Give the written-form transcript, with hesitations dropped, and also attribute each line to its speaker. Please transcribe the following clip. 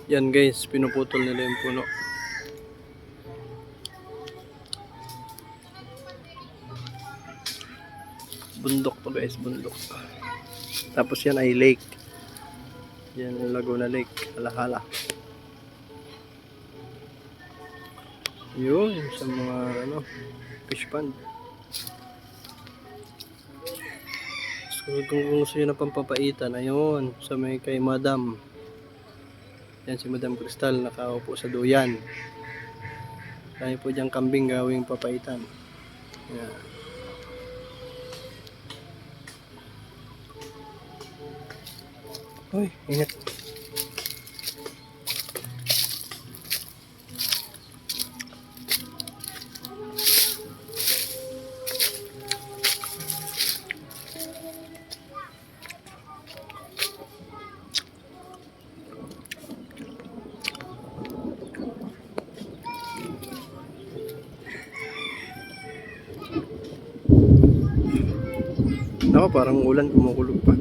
Speaker 1: Yan guys, pinuputol nila yung puno. Bundok to guys, bundok. Tapos yan ay lake. Yan yung Laguna Lake, Alahala. Yun, sa mga fish pond. So kung gusto nyo na pampapaitan, ayun, sa may kay Madam. Yan si Madam Crystal, nakaupo sa duyan. Kaya po diyang kambing gawing papaitan. Yan. Uy, ingat. Ako, parang ulan, kumukulog pa.